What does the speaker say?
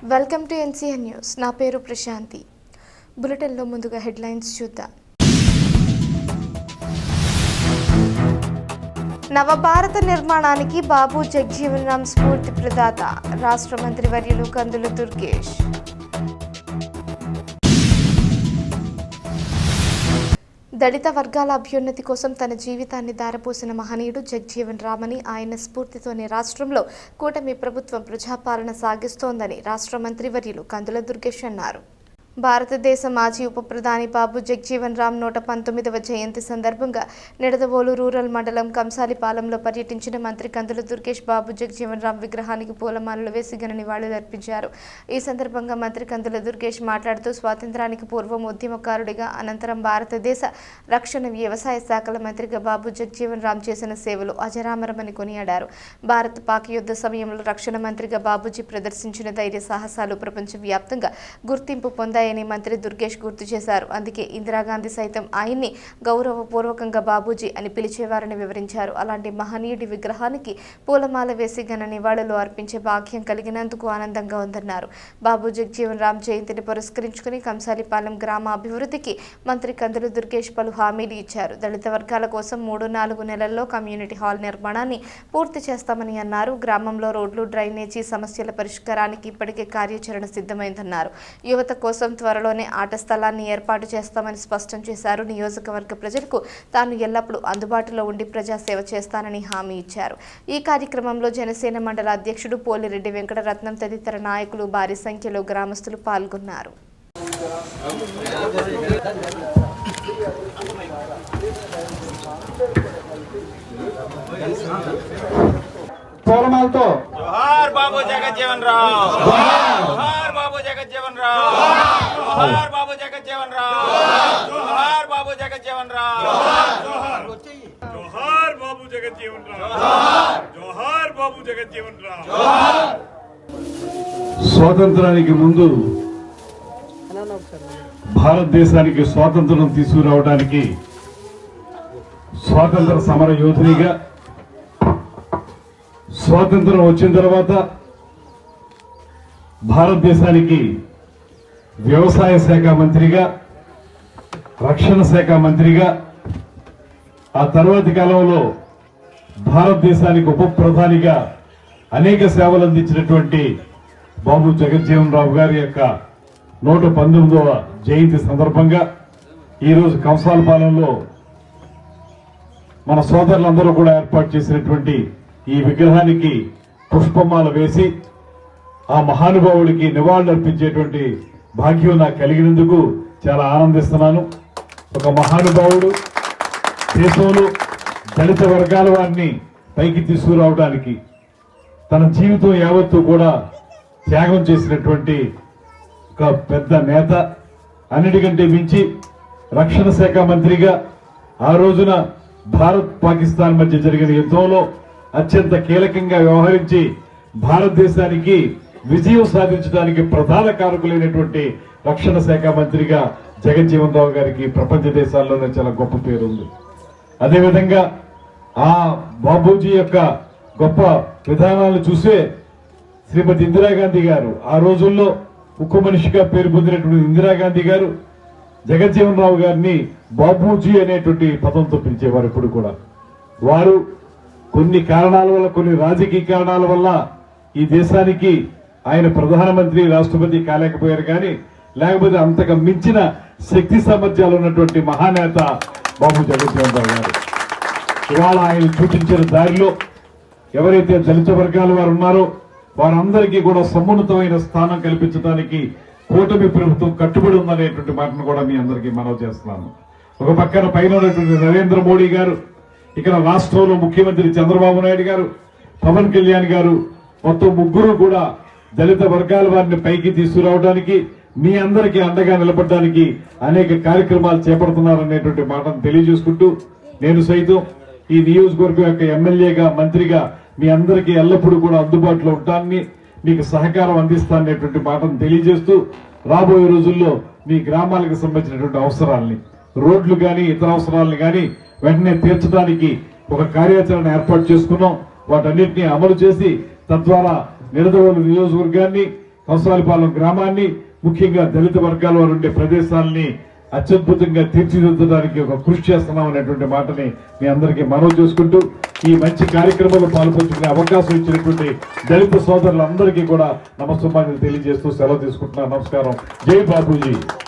Welcome to NCN news. నా పేరు ప్రశాంతి. బులెటిన్లో ముందుగా హెడ్లైన్స్ చూద్దాం. నవభారత నిర్మాణానికి బాబు జగజీవన్ రామ్ స్ఫూర్తి ప్రదాత. రాష్ట్ర మంత్రి వర్యులు కందుల దుర్గేష్. దళిత వర్గాల అభ్యున్నతి కోసం తన జీవితాన్ని దారపోసిన మహనీయుడు జగజీవన్ రామ్ అని, ఆయన స్ఫూర్తితోనే రాష్ట్రంలో కూటమి ప్రభుత్వం ప్రజాపాలన సాగిస్తోందని రాష్ట్ర మంత్రి వర్యులు కందుల దుర్గేష్ అన్నారు. భారతదేశ మాజీ ఉప ప్రధాని బాబు జగజీవన్ రామ్ 119వ జయంతి సందర్భంగా నిడదవోలు రూరల్ మండలం కంసాలిపాలెంలో పర్యటించిన మంత్రి కందుల దుర్గేష్ బాబు జగజీవన్ రామ్ విగ్రహానికి పూలమాలలు వేసి ఘన నివాళులర్పించారు. ఈ సందర్భంగా మంత్రి కందుల దుర్గేష్ మాట్లాడుతూ స్వాతంత్రానికి పూర్వం ఉద్యమకారుడిగా, అనంతరం భారతదేశ రక్షణ వ్యవసాయ శాఖల మంత్రిగా బాబు జగజీవన్ రామ్ చేసిన సేవలు అజరామరమని కొనియాడారు. భారత్ పాక్ యుద్ధ సమయంలో రక్షణ మంత్రిగా బాబూజీ ప్రదర్శించిన ధైర్య సాహసాలు ప్రపంచవ్యాప్తంగా గుర్తింపు పొందాయని మంత్రి దుర్గేష్ గుర్తు చేశారు. అందుకే ఇందిరాగాంధీ సైతం ఆయన్ని గౌరవపూర్వకంగా బాబూజీ అని పిలిచేవారని వివరించారు. అలాంటి మహనీయుడి విగ్రహానికి పూలమాల వేసి ఘన నివాళులు అర్పించే భాగ్యం కలిగినందుకు ఆనందంగా ఉందన్నారు. బాబు జగజీవన్ రామ్ జయంతిని పురస్కరించుకుని కంసాలిపాలెం గ్రామ అభివృద్ధికి మంత్రి కందుల దుర్గేష్ పలు హామీలు ఇచ్చారు. దళిత వర్గాల కోసం 3-4 నెలల్లో కమ్యూనిటీ హాల్ నిర్మాణాన్ని పూర్తి చేస్తామని అన్నారు. గ్రామంలో రోడ్లు, డ్రైనేజీ సమస్యల పరిష్కారానికి ఇప్పటికే కార్యాచరణ సిద్ధమైందన్నారు. యువత కోసం త్వరలోనే ఆట స్థలాన్ని ఏర్పాటు చేస్తామని స్పష్టం చేశారు. నియోజకవర్గ ప్రజలకు తాను ఎల్లప్పుడూ అందుబాటులో ఉండి ప్రజాసేవ చేస్తానని హామీ ఇచ్చారు. ఈ కార్యక్రమంలో జనసేన మండల అధ్యక్షుడు పోలిరెడ్డి వెంకటరత్నం తదితర నాయకులు భారీ సంఖ్యలో గ్రామస్తులు పాల్గొన్నారు. जोहार बाबू जगजीवन राम, जोहार बाबू जगजीवन राम, जोहार बाबू जगजीवन राम, जोहार बाबू जगजीवन राम, जोहार बाबू जगजीवन राम, जोहार बाबू जगजीवन राम. స్వాతంత్రానికి ముందు భారతదేశానికి స్వాతంత్రం తీసుకురావడానికి స్వాతంత్ర సమర యోధునిగా, స్వాతంత్రం వచ్చిన తర్వాత భారతదేశానికి వ్యవసాయ శాఖ మంత్రిగా, రక్షణ శాఖ మంత్రిగా, ఆ తర్వాతి కాలంలో భారతదేశానికి ఉప ప్రధానిగా అనేక సేవలు అందించినటువంటి బాబు జగజీవన్ రామ్ గారి యొక్క 119వ జయంతి సందర్భంగా ఈరోజు కంసాలపాలెంలో మన సోదరులందరూ కూడా ఏర్పాటు చేసినటువంటి ఈ విగ్రహానికి పుష్పమాల వేసి ఆ మహానుభావుడికి నివాళులర్పించేటువంటి భాగ్యం నాకు కలిగినందుకు చాలా ఆనందిస్తున్నాను. ఒక మహానుభావుడు దేశంలో దళిత వర్గాల వారిని పైకి తీసుకురావడానికి తన జీవితం యావత్తు కూడా త్యాగం చేసినటువంటి ఒక పెద్ద నేత, అన్నిటికంటే మించి రక్షణ శాఖ మంత్రిగా ఆ రోజున భారత్ పాకిస్తాన్ మధ్య జరిగిన యుద్ధంలో అత్యంత కీలకంగా వ్యవహరించి భారతదేశానికి విజయం సాధించడానికి ప్రధాన కారకులైనటువంటి రక్షణ శాఖ మంత్రిగా జగజీవన్ రామ్ గారికి ప్రపంచ దేశాల్లోనే చాలా గొప్ప పేరు ఉంది. అదేవిధంగా ఆ బాబూజీ యొక్క గొప్ప విధానాలను చూసే శ్రీమతి ఇందిరాగాంధీ గారు, ఆ రోజుల్లో ఉక్కు మనిషిగా పేరు పొందినటువంటి ఇందిరాగాంధీ గారు జగజీవన్ రామ్ గారిని బాబూజీ అనేటువంటి పదంతో పిలిచేవారు. ఇప్పుడు కూడా వారు కొన్ని కారణాల వల్ల, కొన్ని రాజకీయ కారణాల వల్ల ఈ దేశానికి ఆయన ప్రధానమంత్రి, రాష్ట్రపతి కాలేకపోయారు. కానీ లేకపోతే అంతగా మించిన శక్తి సామర్థ్యాలు ఉన్నటువంటి మహానేత బాబు జగజీవన్ రామ్ గారు. ఇవాళ ఆయన చూపించిన దారిలో ఎవరైతే దళిత వర్గాల వారు ఉన్నారో వారందరికీ కూడా సమున్నతమైన స్థానం కల్పించడానికి కూటమి ప్రభుత్వం కట్టుబడి ఉందనేటువంటి మాటను కూడా మీ అందరికీ మనవి చేస్తున్నాను. ఒక పక్కన పైన ఉన్నటువంటి నరేంద్ర మోడీ గారు, ఇక్కడ రాష్ట్రంలో ముఖ్యమంత్రి చంద్రబాబు నాయుడు గారు, పవన్ కళ్యాణ్ గారు, మొత్తం ముగ్గురు కూడా దళిత వర్గాల వారిని పైకి తీసుకురావడానికి, మీ అందరికీ అండగా నిలబడడానికి అనేక కార్యక్రమాలు చేపడుతున్నారనేటువంటి మాటను తెలియజేసుకుంటూ, నేను సైతం ఈ నియోజకవర్గం యొక్క ఎమ్మెల్యేగా, మంత్రిగా మీ అందరికీ ఎల్లప్పుడూ కూడా అందుబాటులో ఉంటానని, మీకు సహకారం అందిస్తాననేటువంటి మాటను తెలియజేస్తూ, రాబోయే రోజుల్లో మీ గ్రామాలకు సంబంధించినటువంటి అవసరాలని, రోడ్లు కానీ ఇతర అవసరాలను కానీ వెంటనే తీర్చడానికి ఒక కార్యాచరణ ఏర్పాటు చేసుకున్నాం. వాటన్నిటిని అమలు చేసి తద్వారా నిడదవోలు నియోజకవర్గాన్ని, హంసాలపాలెం గ్రామాన్ని, ముఖ్యంగా దళిత వర్గాల వారు ఉండే ప్రదేశాలని అత్యద్భుతంగా తీర్చిదిద్దడానికి ఒక కృషి చేస్తున్నాం అనేటువంటి మాటని మీ అందరికీ మనవి చేసుకుంటూ, ఈ మంచి కార్యక్రమంలో పాల్పంచుకునే అవకాశం ఇచ్చినటువంటి దళిత సోదరులందరికీ కూడా నమస్కారాలు తెలియజేస్తూ సెలవు తీసుకుంటున్నాను. నమస్కారం. జై బాబూజీ.